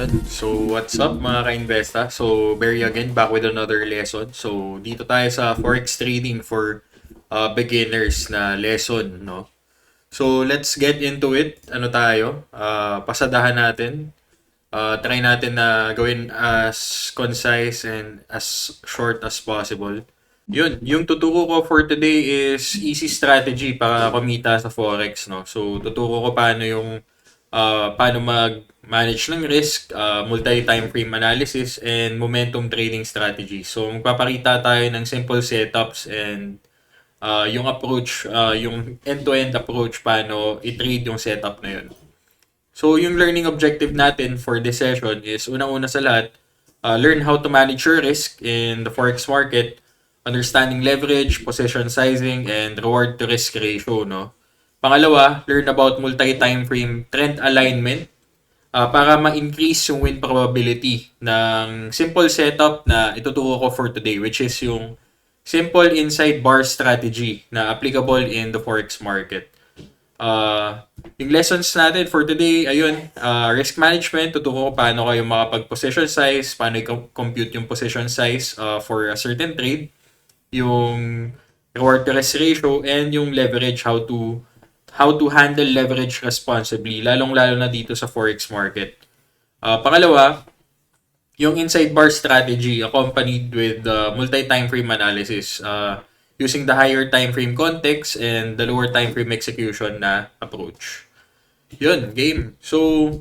Yun. So, what's up mga ka-investa? So, Bearyo again, back with another lesson. So, dito tayo sa Forex Trading for beginners na lesson, no? So, let's get into it. Ano tayo? Pasadahan natin. Try natin na gawin as concise and as short as possible. Yun, yung tuturo ko for today is easy strategy para kumita sa Forex, no? So, tuturo ko paano mag-manage ng risk, multi-time frame analysis, and momentum trading strategy. So, magpapakita tayo ng simple setups and yung approach, yung end-to-end approach, paano i-trade yung setup na yun. So, yung learning objective natin for this session is, unang-una sa lahat, learn how to manage your risk in the Forex market, understanding leverage, position sizing, and reward to risk ratio, no? Pangalawa, learn about multi-time frame trend alignment para ma-increase yung win probability ng simple setup na ituturo ko for today, which is yung simple inside bar strategy na applicable in the Forex market. Yung lessons natin for today, ayun, risk management, tuturo ko paano kayo makapag-position size, paano i-compute yung position size for a certain trade, yung reward to risk ratio, and yung leverage, how to handle leverage responsibly, lalong-lalo na dito sa Forex market. Pangalawa, yung inside bar strategy accompanied with multi-time frame analysis using the higher time frame context and the lower time frame execution na approach. Yun, game. So,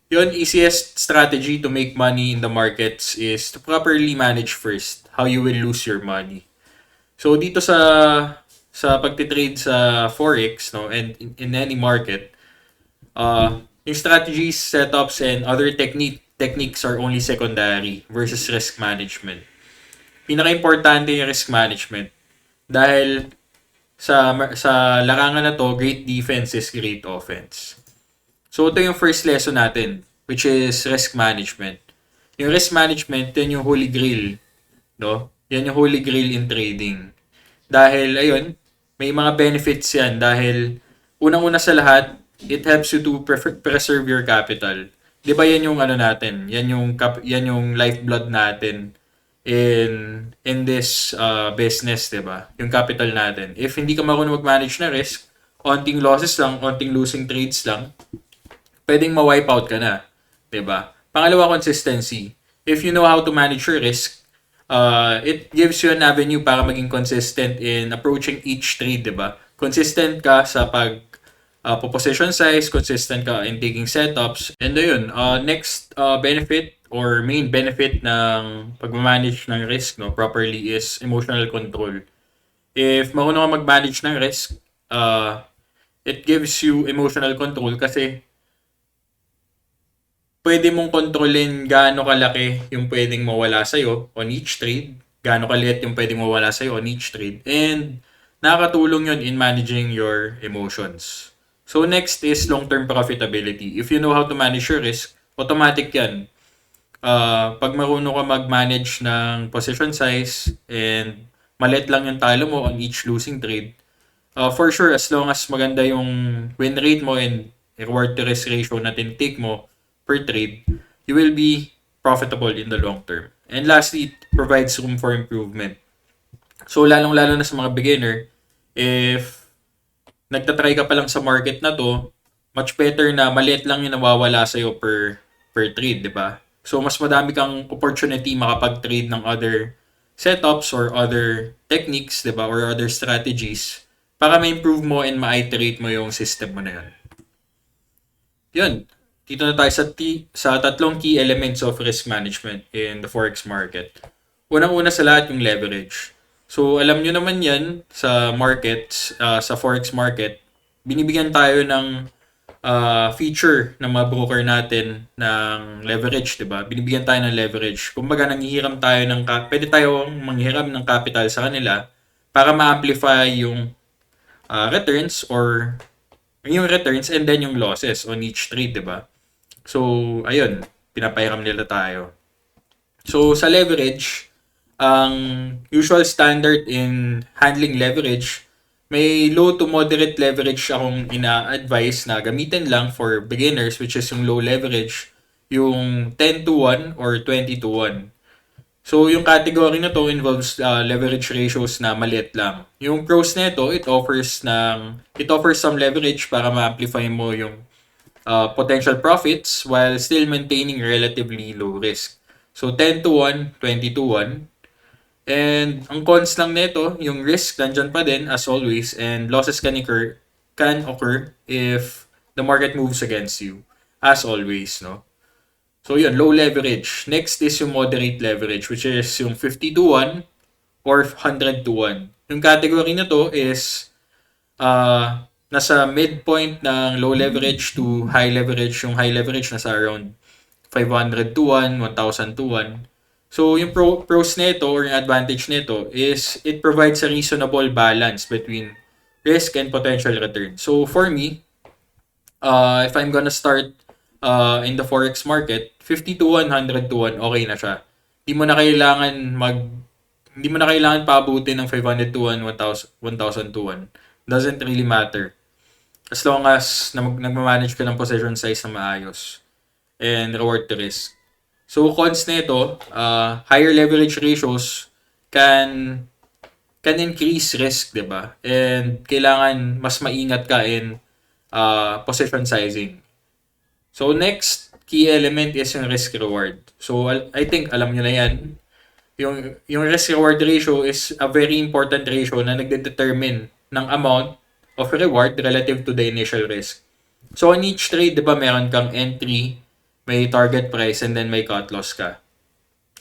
yun, easiest strategy to make money in the markets is to properly manage first how you will lose your money. So, dito sa pagtitrade sa Forex, no, and in any market, yung strategies, setups, and other techniques are only secondary versus risk management. Pinaka-importante yung risk management dahil sa larangan na to, great defense is great offense. So, ito yung first lesson natin, which is risk management. Yung risk management, yan yung holy grail, no? Yan yung holy grail in trading. Dahil, ayun, may mga benefits yan. Dahil, unang-una sa lahat, it helps you to preserve your capital. Di ba yan yung ano natin? Yan yung lifeblood natin in this business, di ba? Yung capital natin. If hindi ka marunong mag-manage na risk, onting losses lang, onting losing trades lang, pwedeng ma-wipe out ka na. Di ba? Pangalawa, consistency. If you know how to manage your risk, it gives you an avenue para maging consistent in approaching each trade, di ba? Consistent ka sa position size, consistent ka in taking setups. And ayun, next benefit or main benefit ng pag-manage ng risk, no, properly is emotional control. If marunong ka mag-manage ng risk, it gives you emotional control kasi pwede mong kontrolin gaano kalaki yung pwedeng mawala sa'yo on each trade, gaano kaliit yung pwedeng mawala sa'yo on each trade, and nakakatulong yun in managing your emotions. So next is long-term profitability. If you know how to manage your risk, automatic yan. Pag marunong ka mag-manage ng position size and maliit lang yung talo mo on each losing trade, for sure, as long as maganda yung win rate mo and reward to risk ratio na tinitake mo per trade, you will be profitable in the long term. And lastly, it provides room for improvement. So, lalong-lalo na sa mga beginner, if nagtatry ka pa lang sa market na to, much better na maliit lang yung nawawala sa'yo per trade, di ba? So, mas madami kang opportunity makapag-trade ng other setups or other techniques, di ba? Or other strategies para ma-improve mo and ma-iterate mo yung system mo na yun. Yun. Dito na tayo sa tatlong key elements of risk management in the Forex market. Unang-una sa lahat yung leverage. So, alam nyo naman yan sa markets, sa Forex market, binibigyan tayo ng feature ng mga broker natin ng leverage, di ba? Binibigyan tayo ng leverage. Kumbaga, pwede tayong manghiram ng capital sa kanila para ma-amplify yung returns or yung returns and then yung losses on each trade, di ba? So, ayun, pinapahiram nila tayo. So, sa leverage, ang usual standard in handling leverage, may low to moderate leverage akong ina-advise na gamitin lang for beginners, which is yung low leverage. yung 10 to 1 or 20 to 1. So, yung category na to involves leverage ratios na maliit lang. Yung pros nito, it offers some leverage para ma-amplify mo yung potential profits while still maintaining relatively low risk. So, 10 to 1, 20 to 1. And ang cons lang nito, yung risk nandyan pa din as always, and losses can occur if the market moves against you as always, no? So yun, low leverage. Next is yung moderate leverage, which is yung 50 to 1 or 100 to 1. Yung category na to is nasa midpoint ng low leverage to high leverage. Yung high leverage nasa around 500 to 1, 1,000 to 1. So yung pros nito or yung advantage nito is it provides a reasonable balance between risk and potential return. So for me, if I'm gonna start in the forex market, 50 to 100 to 1, okay na siya. Hindi mo na kailangan hindi mo na kailangan paabutin ng 500 to 1, 1,000 to 1. Doesn't really matter. As long as nagmamanage ka ng position size na maayos and reward to risk. So, cons nito, higher leverage ratios can increase risk, di ba? And kailangan mas maingat ka in position sizing. So, next key element is yung risk reward. So, I think alam nyo na yan. Yung risk reward ratio is a very important ratio na nagde-determine ng amount of reward relative to the initial risk. So, on each trade, di ba, meron kang entry, may target price, and then may cut loss ka.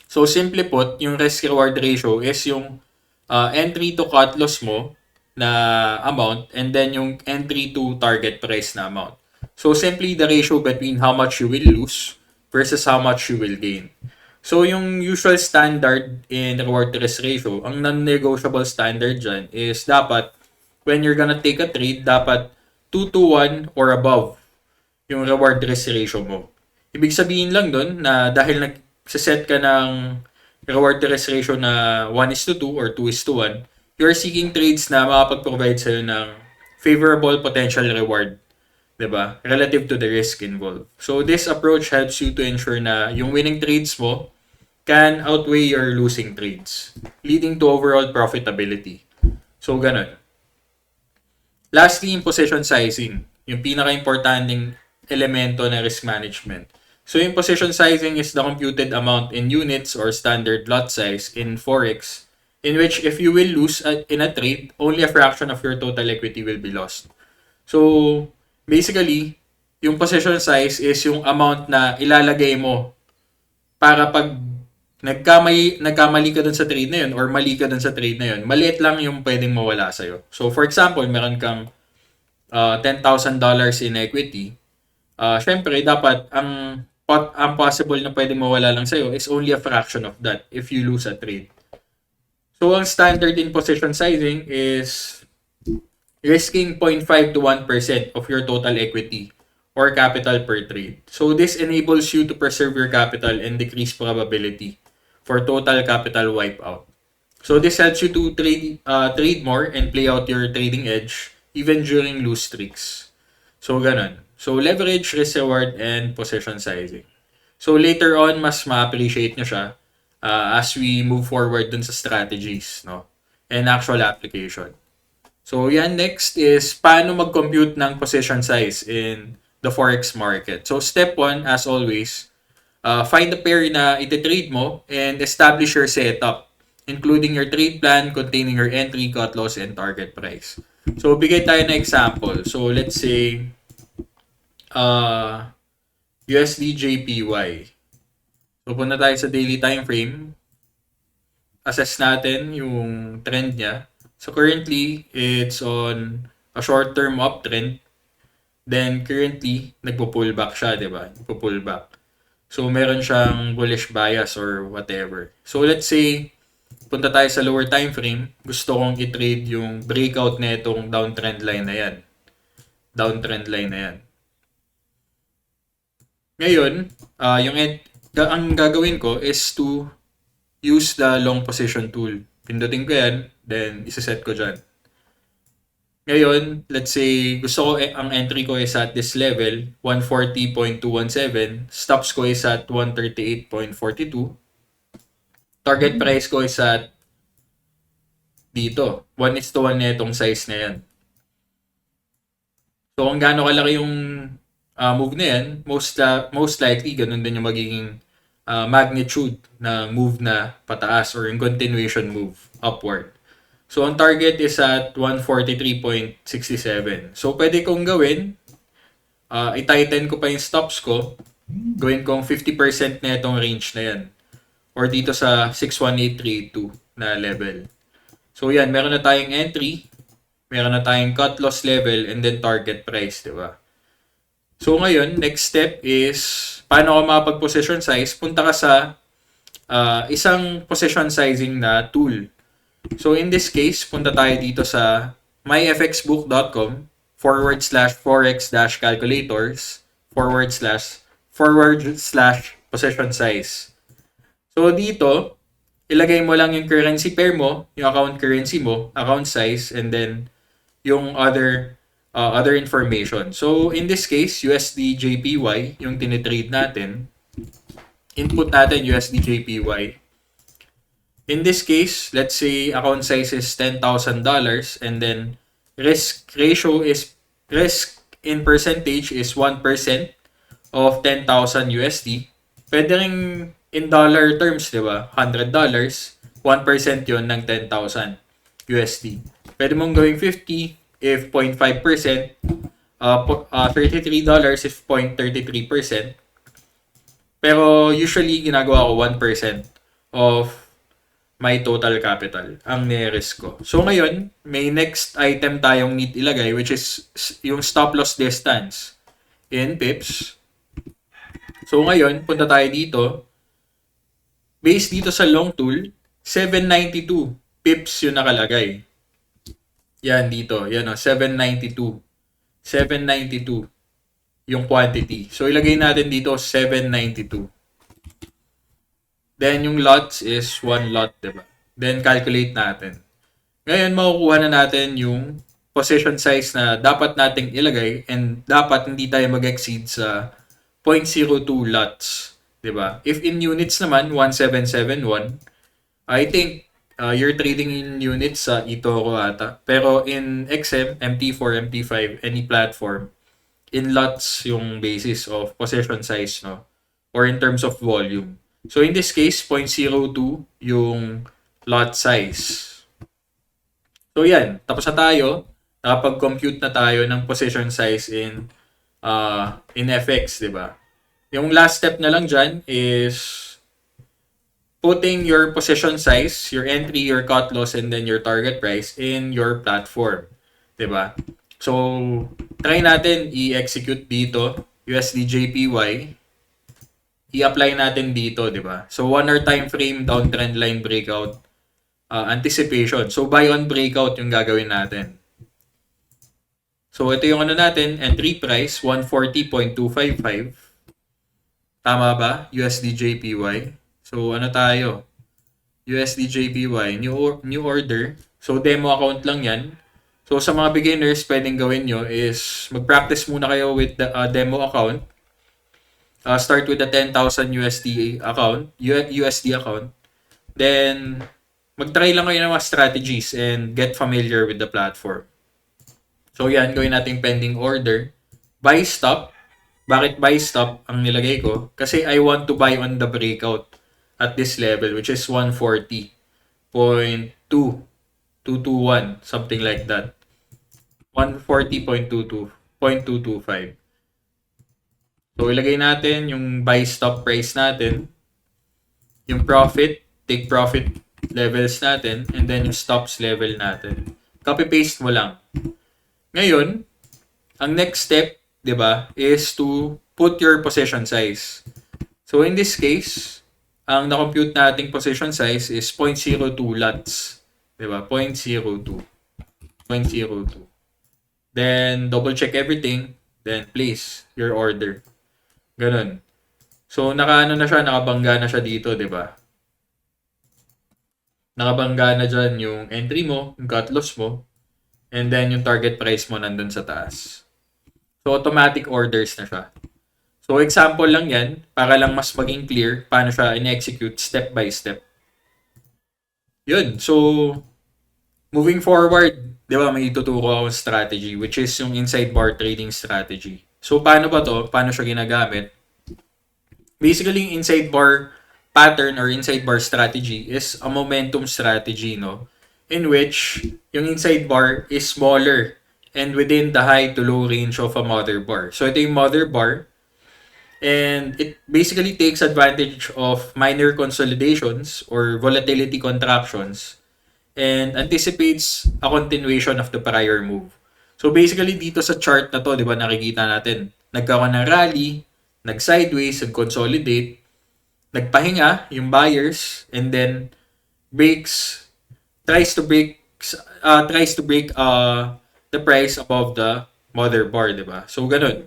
So, simply put, yung risk-reward ratio is yung entry to cut loss mo na amount and then yung entry to target price na amount. So, simply the ratio between how much you will lose versus how much you will gain. So, yung usual standard in reward to risk ratio, ang non-negotiable standard dyan is dapat, when you're gonna take a trade, dapat 2 to 1 or above yung reward risk ratio mo. Ibig sabihin lang dun na dahil nag-set ka ng reward to risk ratio na 1:2 or 2:1, you're seeking trades na makapag-provide sa'yo ng favorable potential reward, diba? Relative to the risk involved. So this approach helps you to ensure na yung winning trades mo can outweigh your losing trades, leading to overall profitability. So ganun. Lastly, yung position sizing, yung pinaka-importanting elemento ng risk management. So yung position sizing is the computed amount in units or standard lot size in Forex, in which if you will lose in a trade, only a fraction of your total equity will be lost. So basically, yung position size is yung amount na ilalagay mo para pag nagkamali ka dun sa trade na yun or mali ka dun sa trade na yun, maliit lang yung pwedeng mawala sa'yo. So for example, meron kang $10,000 in equity. Syempre, dapat ang possible na pwedeng mawala lang sa'yo is only a fraction of that if you lose a trade. So, ang standard in position sizing is risking 0.5 to 1% of your total equity or capital per trade. So, this enables you to preserve your capital and decrease probability for total capital wipeout. So, this helps you to trade more and play out your trading edge even during loose streaks. So, ganun. So, leverage, risk reward, and position sizing. So, later on, mas ma-appreciate nyo siya as we move forward dun sa strategies, no? And actual application. So, yan. Next is, paano mag-compute ng position size in the Forex market. So, step 1, as always, find the pair na iti-trade mo and establish your setup, including your trade plan containing your entry, cut loss, and target price. So, bigay tayo na example. So, let's say, USD JPY. So, punta tayo sa daily time frame. Assess natin yung trend niya. So, currently, it's on a short-term uptrend. Then, currently, nagpo-pullback siya, di ba? Nagpo-pullback. So, meron siyang bullish bias or whatever. So, let's say, punta tayo sa lower time frame. Gusto kong i-trade yung breakout na itong downtrend line na yan. Downtrend line na yan. Ngayon, ang gagawin ko is to use the long position tool. Pindutin ko yan, then isa-set ko dyan. Ngayon, let's say gusto ko ang entry ko is at this level, 140.217. Stops ko is at 138.42. Target price ko is at dito. 1:1 na itong size na yan. So, kung gaano kalaki yung move na yan, most likely, ganun din yung magiging magnitude na move na pataas or yung continuation move upward. So, ang target is at 143.67. So, pwede kong gawin, i-tighten ko pa yung stops ko, gawin kong 50% na itong range na yan. Or dito sa 61832 na level. So, yan, meron na tayong entry, meron na tayong cut loss level, and then target price, di ba? So, ngayon, next step is, paano ka makapag-position size? Punta ka sa isang position sizing na tool. So, in this case, punta tayo dito sa myfxbook.com/forex-calculators/position size. So, dito, ilagay mo lang yung currency pair mo, yung account currency mo, account size, and then yung other information. So, in this case, USD JPY, yung tinitrade natin, input natin USD JPY. In this case, let's say account size is $10,000 and then risk in percentage is 1% of 10,000 USD. Pwede rin in dollar terms, di ba? $100, 1% yon ng 10,000 USD. Pwede mong gawing 50 if 0.5%, $33 if 0.33%. Pero usually, ginagawa ko 1% of my total capital ang ni-risk ko. So ngayon, may next item tayong need ilagay which is yung stop loss distance in pips. So ngayon, punta tayo dito. Based dito sa long tool, 792 pips yung nakalagay. Yan dito. Yan o, 792. 792 yung quantity. So ilagay natin dito 792. Then, yung lots is 1 lot, diba? Then, calculate natin. Ngayon, makukuha na natin yung position size na dapat nating ilagay and dapat hindi tayo mag-exceed sa 0.02 lots, diba? If in units naman, 1771, I think you're trading in units sa eToro ata. Pero in XM, MT4, MT5, any platform, in lots yung basis of position size, no? Or in terms of volume. So, in this case, 0.02 yung lot size. So, yan. Tapos na tayo. Nakapag-compute na tayo ng position size in FX, di ba? Yung last step na lang dyan is putting your position size, your entry, your cut loss, and then your target price in your platform. Di ba? So, try natin i-execute dito, USD JPY. I-apply natin dito, di ba? So, 1 hour time frame, downtrend line breakout, anticipation. So, buy on breakout yung gagawin natin. So, ito yung ano natin, entry price, 140.255. Tama ba? USD JPY. So, ano tayo? USD JPY, new order. So, demo account lang yan. So, sa mga beginners, pwedeng gawin nyo is mag-practice muna kayo with the demo account. Start with the 10,000 USD account. Then, mag-try lang kayo ng mga strategies and get familiar with the platform. So, yan. Gawin natin pending order. Buy stop. Bakit buy stop ang nilagay ko? Kasi I want to buy on the breakout at this level, which is 140.221, something like that. 140.225. So, ilagay natin yung buy stop price natin, yung profit, take profit levels natin, and then yung stops level natin. Copy-paste mo lang. Ngayon, ang next step, di ba, is to put your position size. So, in this case, ang na-compute nating position size is 0.02 lots. Di ba? 0.02. Then, double check everything. Then, place your order. Ganun. So, nakabangga na siya dito, di ba? Nakabangga na dyan yung entry mo, yung cut loss mo. and then yung target price mo nandun sa taas. So, automatic orders na siya. So, example lang yan, para lang mas maging clear paano siya in-execute step by step. Yun. So, moving forward, di ba, may ituturo akong strategy, which is yung inside bar trading strategy. So, paano ba to? Paano siya ginagamit? Basically, yung inside bar pattern or inside bar strategy is a momentum strategy, no? In which yung inside bar is smaller and within the high to low range of a mother bar. So, ito yung mother bar. And it basically takes advantage of minor consolidations or volatility contractions and anticipates a continuation of the prior move. So basically dito sa chart na to, 'di ba, nakikita natin, nagkaroon ng rally, nag-sideways, nag-consolidate, nagpahinga yung buyers and then breaks tries to break the price above the mother bar, 'di ba? So ganun.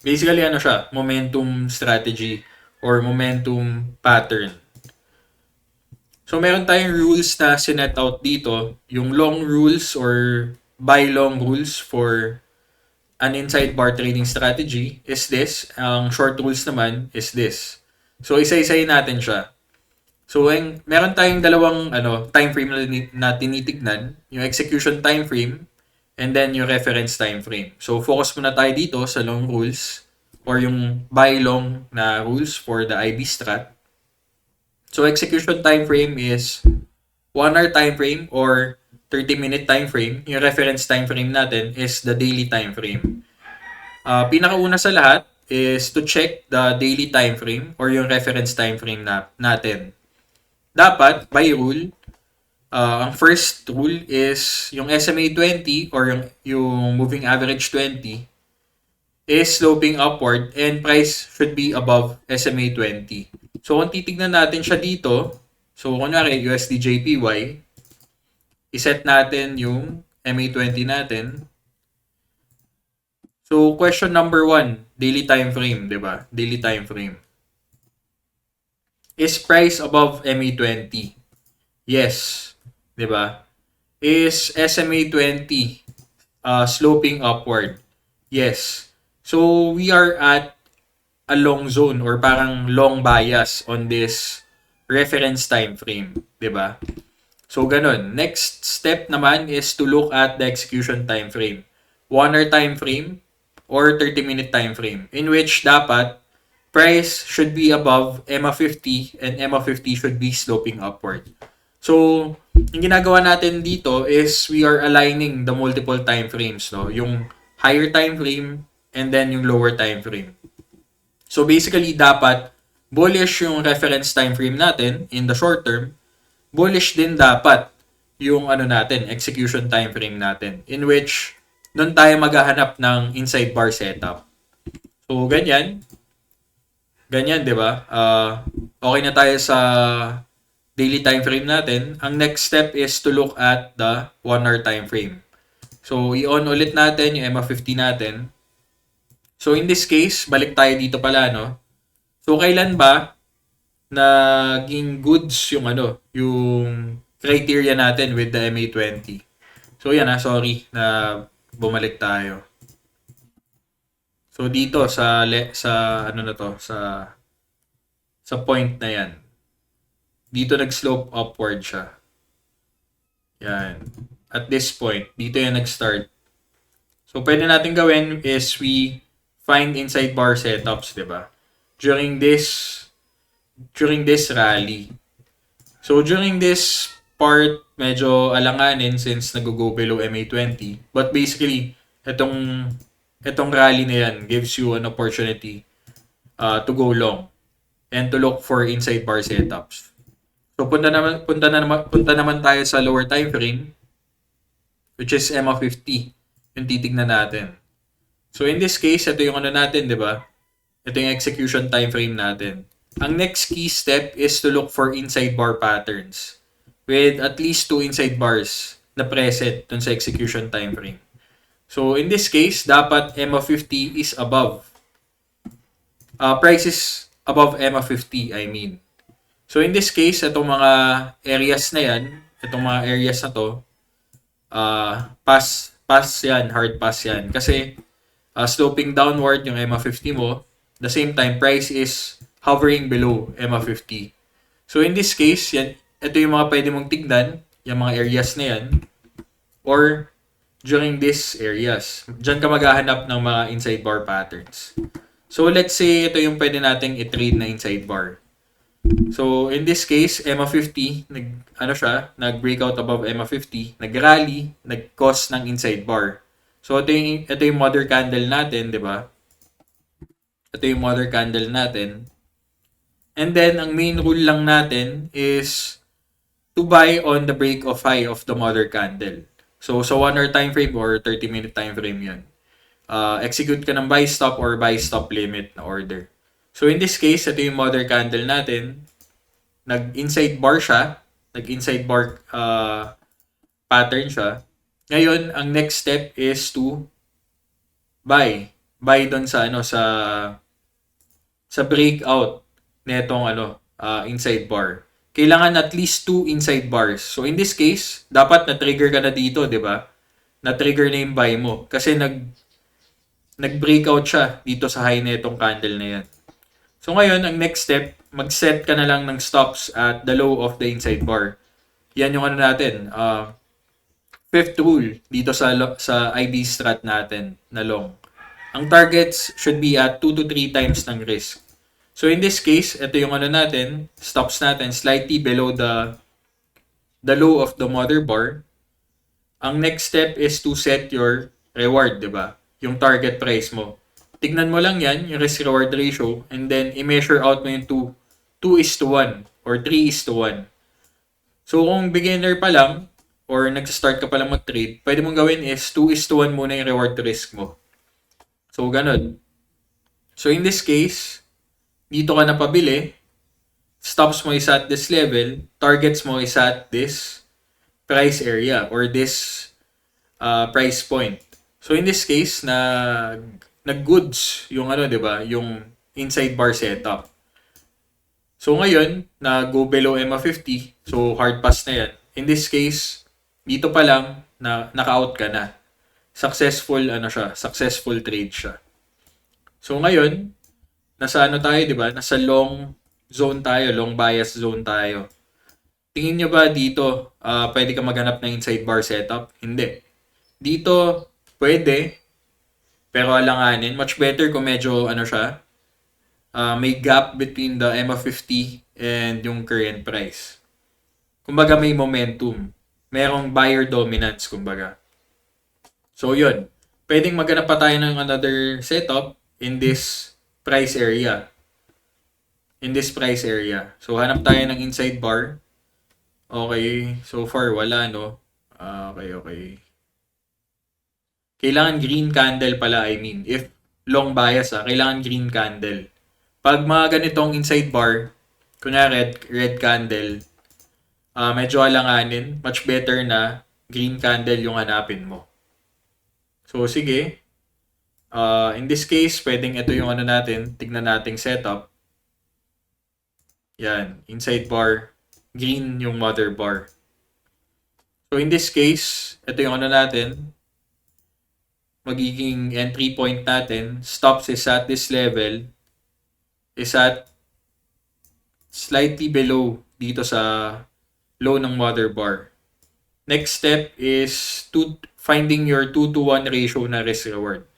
Basically, ano siya? Momentum strategy or momentum pattern. So, meron tayong rules na sinet out dito. Yung long rules or buy long rules for an inside bar trading strategy is this. Ang short rules naman is this. So, isa-isayin natin siya. So, meron tayong dalawang time frame na tinitignan. Yung execution time frame and then yung reference time frame. So, focus muna tayo dito sa long rules or yung buy long na rules for the IB strat. So, execution time frame is 1 hour time frame or 30-minute time frame. Yung reference time frame natin is the daily time frame. Pinakauna sa lahat is to check the daily time frame or yung reference time frame natin. Dapat, by rule, ang first rule is yung SMA 20 or yung moving average 20 is sloping upward and price should be above SMA 20. So kung titignan natin siya dito, so kunwari USD JPY, iset natin yung MA20 natin. So question number 1, daily time frame, 'di ba? Daily time frame. Is price above MA20? Yes. 'Di ba? Is SMA 20 sloping upward? Yes. So we are at a long zone or parang long bias on this reference time frame, 'di ba? So ganun. Next step naman is to look at the execution time frame. 1 hour time frame or 30-minute time frame in which dapat price should be above EMA 50 and EMA 50 should be sloping upward. So, yung ginagawa natin dito is we are aligning the multiple time frames, no? Yung higher time frame and then yung lower time frame. So, basically, dapat bullish yung reference time frame natin in the short term. Bullish din dapat yung natin, execution time frame natin in which doon tayo maghahanap ng inside bar setup. So, ganyan. Ganyan, di ba? Okay na tayo sa daily time frame natin. Ang next step is to look at the 1 hour time frame. So, i-on ulit natin yung EMA 50 natin. So, in this case, balik tayo dito pala, no? So, kailan ba naging goods yung yung criteria natin with the MA20? So, yan sorry na bumalik tayo. So dito sa sa point na yan. Dito nag-slope upward siya. Yan. At this point, dito yan nag-start. So pwede natin gawin is we find inside bar setups, 'di ba? During this rally. So during this part, medyo alanganin since nag-go below MA20. But basically, itong rally na yan gives you an opportunity to go long and to look for inside bar setups. So punta naman tayo sa lower time frame which is EMA 50 yung titignan natin. So in this case, ito yung natin, 'di ba? Ito yung execution time frame natin. Ang next key step is to look for inside bar patterns with at least 2 inside bars na present dun sa execution time frame. So, in this case, dapat EMA 50 is above. Price is above EMA 50, I mean. So, in this case, itong mga areas na yan, itong mga areas na to, pass yan, hard pass yan. Kasi sloping downward yung EMA50 mo. The same time, price is hovering below EMA50. So in this case, yan, ito yung mga pwede mong tignan, yung mga areas na yan, or during these areas. Diyan ka maghahanap ng mga inside bar patterns. So let's say ito yung pwede nating i-trade na inside bar. So in this case, EMA50, nag-breakout above EMA50, nag-rally, nag-cause ng inside bar. So ito yung mother candle natin, 'di ba? Ito yung mother candle natin. And then ang main rule lang natin is to buy on the break of high of the mother candle. So sa 1 hour time frame or 30-minute time frame 'yun. Execute ka ng buy stop or buy stop limit na order. So in this case, ito yung mother candle natin. Nag-inside bar siya. Nag-inside bar pattern siya. Ngayon, ang next step is to buy. Buy doon sa sa breakout netong inside bar. Kailangan at least 2 inside bars. So in this case, dapat na-trigger ka na dito, 'di ba? Na-trigger na yung buy mo kasi nag-breakout siya dito sa high netong candle na 'yan. So ngayon, ang next step, mag-set ka na lang ng stops at the low of the inside bar. Yan yung natin, fifth rule dito sa IB strat natin na long. Ang targets should be at 2 to 3 times ng risk. So in this case, ito yung natin, stops natin slightly below the low of the mother bar. Ang next step is to set your reward, 'di ba? Yung target price mo. Tignan mo lang yan, yung risk-reward ratio, and then i-measure out mo yung 2:1 or 3:1. So kung beginner pa lang, or nag-start ka pa lang mag-trade, pwede mong gawin is 2:1 muna yung reward to risk mo. So ganun. So in this case, dito ka na pabili, stops mo is at this level, targets mo is at this price area or this price point. So in this case, nag-goods yung 'di ba? Yung inside bar setup. So ngayon, go below EMA50, so hard pass na 'yan. In this case, dito pa lang naka-out ka na. Successful successful trade siya. So ngayon, nasa tayo, 'di ba? Nasa long zone tayo, long bias zone tayo. Tingin nyo ba dito, pwede ka maghanap ng inside bar setup? Hindi. Dito, pwede, pero alanganin. Much better kung medyo may gap between the EMA50 and yung current price. Kumbaga may momentum. Merong buyer dominance, kumbaga. So yun. Pwedeng maghanap pa tayo ng another setup in this price area. So hanap tayo ng inside bar. Okay. So far, wala, no? Okay. Kailangan green candle pala, if long bias, kailangan green candle. Pag mga ganitong inside bar, kunya red candle, medyo alanganin, much better na green candle yung hanapin mo. So sige, in this case, pwedeng ito yung natin, tignan nating setup. Yan, inside bar, green yung mother bar. So in this case, ito yung natin, magiging entry point natin, stops is at this level, is at slightly below dito sa low ng mother bar. Next step is finding your 2:1 ratio na risk reward.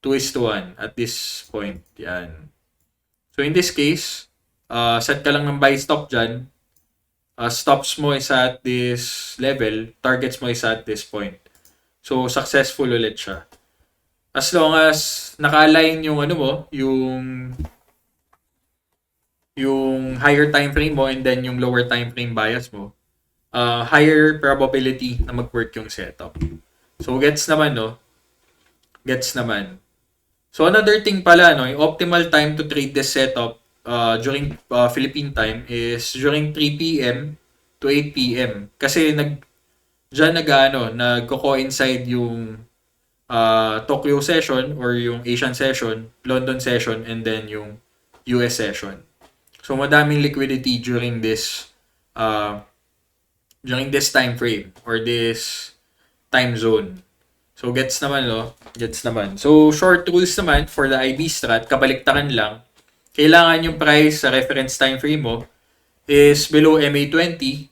2:1 at this point. Yan. So in this case, set ka lang ng buy stop dyan. Stops mo is at this level, targets mo is at this point. So, successful ulit siya. As long as naka-align yung yung higher time frame mo and then yung lower time frame bias mo, higher probability na mag-work yung setup. So, gets naman, no? Gets naman. So, another thing pala, no? Yung optimal time to trade this setup during Philippine time is during 3 p.m. to 8 p.m. Kasi Diyan nagko-coincide yung Tokyo session or yung Asian session, London session, and then yung US session. So madaming liquidity during this during this time frame or this time zone. So, gets naman, no? Gets naman. So, short rules naman for the IB strat, kabaliktaran lang. Kailangan yung price sa reference time frame mo is below MA20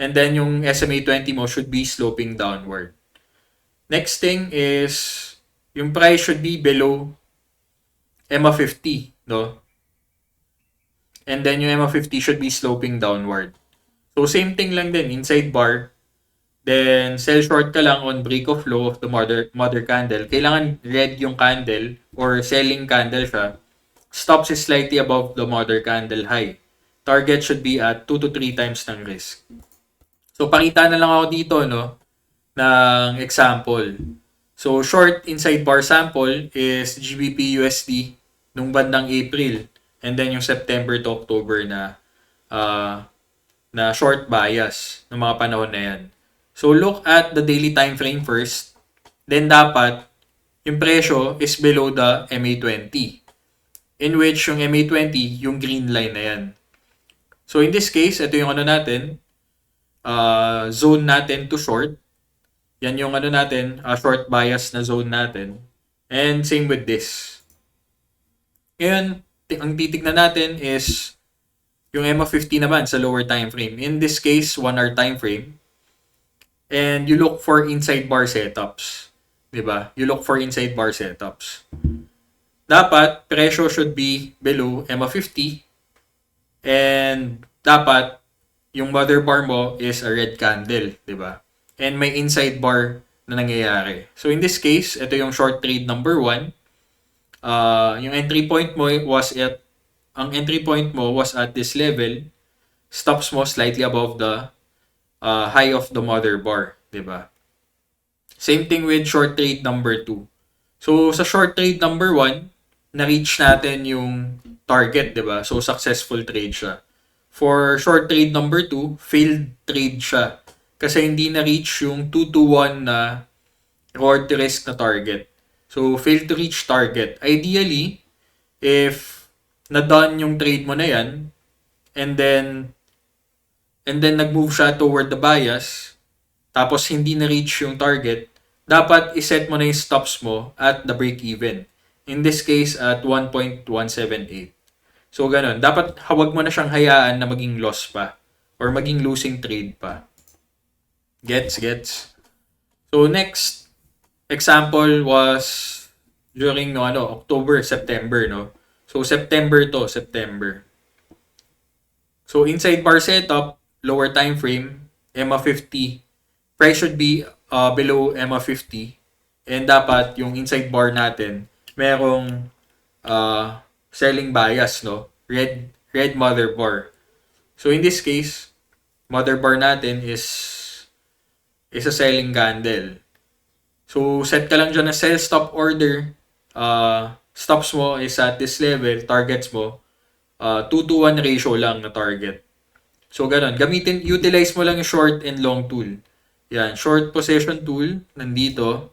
and then yung SMA20 mo should be sloping downward. Next thing is yung price should be below EMA50, no? And then yung EMA50 should be sloping downward. So, same thing lang din, inside bar. Then, sell short ka lang on break of low of the mother candle. Kailangan red yung candle or selling candle siya. Stops is slightly above the mother candle high. Target should be at 2 to 3 times ng risk. So, pakita na lang ako dito, no, ng example. So, short inside bar sample is GBP USD nung bandang April. And then, yung September to October na short bias ng mga panahon na yan. So, look at the daily time frame first. Then, dapat, yung presyo is below the MA20. In which, yung MA20, yung green line na yan. So, in this case, ito yung ano natin, zone natin to short. Yan yung ano natin, short bias na zone natin. And same with this. Ngayon, ang titignan natin is yung EMA50 naman sa lower time frame. In this case, 1 hour time frame. And you look for inside bar setups. Diba? You look for inside bar setups. Dapat, presyo should be below EMA50. And dapat, yung mother bar mo is a red candle. Diba? And may inside bar na nangyayari. So, in this case, ito yung short trade number 1. Yung entry point mo was at this level. Stops mo slightly above the high of the mother bar, 'di ba? Same thing with short trade number 2. So sa short trade number 1, na-reach natin yung target, 'di ba? So successful trade siya. For short trade number 2, failed trade siya kasi hindi na-reach yung 2 to 1 na reward to risk na target. So, fail to reach target. Ideally, if na-done yung trade mo na yan, and then nag-move siya toward the bias, tapos hindi na-reach yung target, dapat iset mo na yung stops mo at the break-even. In this case, at 1.178. So, ganun. Dapat huwag mo na siyang hayaan na maging loss pa or maging losing trade pa. Gets? So, next example was during October, September, no? So, September. So, inside bar setup, lower time frame, EMA50. Price should be below EMA50. And dapat yung inside bar natin, merong selling bias, no? Red mother bar. So, in this case, mother bar natin is a selling candle. So, set ka lang dyan na sell stop order. Stops mo is at this level. Targets mo, 2 to 1 ratio lang na target. So, ganun. Utilize mo lang yung short and long tool. Yan. Short position tool, nandito.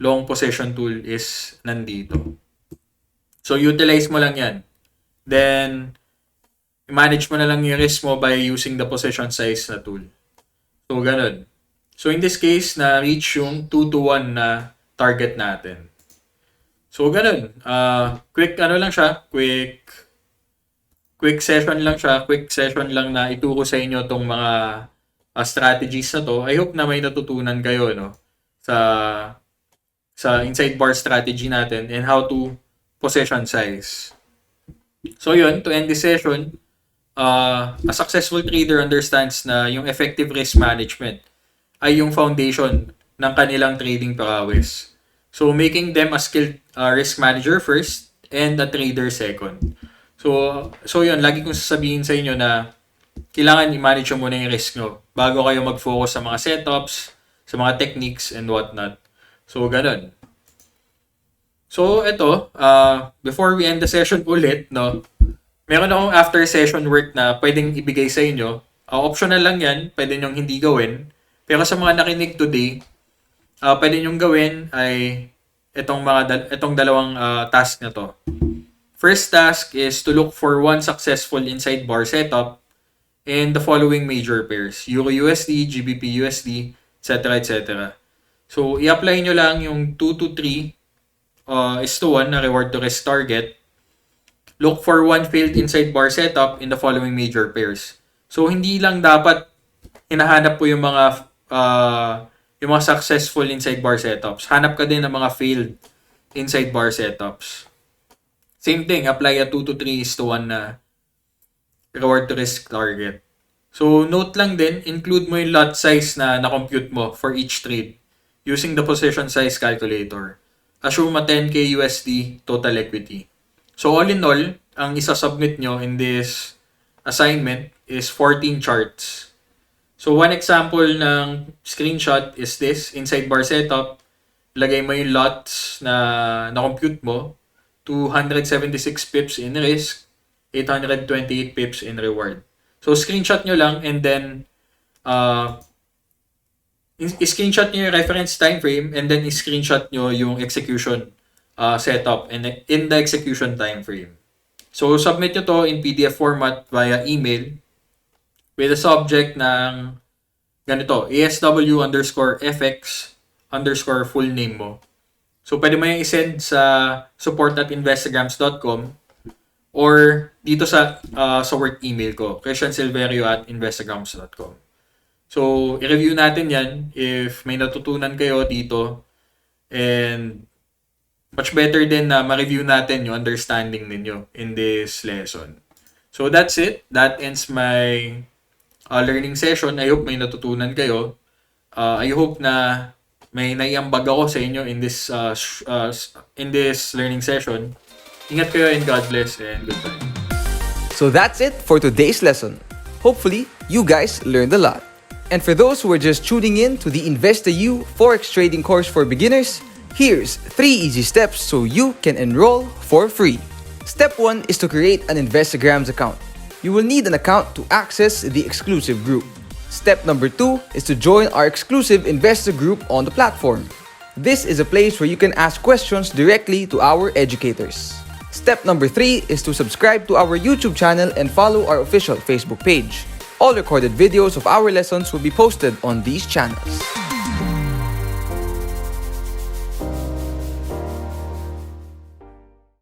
Long position tool is nandito. So, utilize mo lang yan. Then, manage mo na lang yung risk mo by using the position size na tool. So, ganun. So, in this case, na-reach yung 2 to 1 na target natin. So, ganun. Quick session lang siya. Quick session lang na ituro sa inyo tong mga strategies na to. I hope na may natutunan kayo, no? Sa inside bar strategy natin and how to position size. So, yun. To end this session, a successful trader understands na yung effective risk management ay yung foundation ng kanilang trading prowess. So, making them a skilled risk manager first and a trader second. So yun, lagi kong sasabihin sa inyo na kailangan i-manage mo muna yung risk nyo bago kayo mag-focus sa mga setups, sa mga techniques, and whatnot. So, ganun. So, ito, before we end the session ulit, no, meron akong after session work na pwedeng ibigay sa inyo. Optional lang yan, pwede nyong hindi gawin. Pero sa mga nakinig today, pwede nyong gawin ay itong dalawang task na to. First task is to look for one successful inside bar setup and the following major pairs: Euro USD, GBP USD, etc. etc. So, i-apply nyo lang yung 2 to 3 is to 1 na reward to risk target. Look for one failed inside bar setup in the following major pairs. So, hindi lang dapat hinahanap po yung mga successful inside bar setups. Hanap ka din ng mga failed inside bar setups. Same thing, apply a 2 to 3 is to 1 na reward to risk target. So, note lang din, include mo yung lot size na na-compute mo for each trade using the position size calculator. Assume a 10K USD total equity. So, all in all, ang isa-submit nyo in this assignment is 14 charts. So, one example ng screenshot is this, inside bar setup. Lagay mo yung lots na na-compute mo, 276 pips in risk, 828 pips in reward. So, screenshot nyo lang and then screenshot nyo yung reference time frame and then screenshot nyo yung execution setup and in the execution time frame. So, submit nyo to in PDF format via email with a subject ng ganito, ASW_FX_ full name mo. So, pwede mo yung isend sa support@investagrams.com or dito sa work email ko, christiansilverio@investagrams.com. So, i-review natin yan if may natutunan kayo dito and much better din na ma-review natin yung understanding ninyo in this lesson. So, that's it. That ends my learning session. I hope may natutunan kayo. I hope na may naiambag ako sa inyo in this learning session. Ingat kayo and God bless and goodbye. So that's it for today's lesson. Hopefully, you guys learned a lot. And for those who are just tuning in to the InvestaU Forex Trading Course for Beginners, here's 3 easy steps so you can enroll for free. Step 1 is to create an Investagrams account. You will need an account to access the exclusive group. Step number 2 is to join our exclusive investor group on the platform. This is a place where you can ask questions directly to our educators. Step number 3 is to subscribe to our YouTube channel and follow our official Facebook page. All recorded videos of our lessons will be posted on these channels.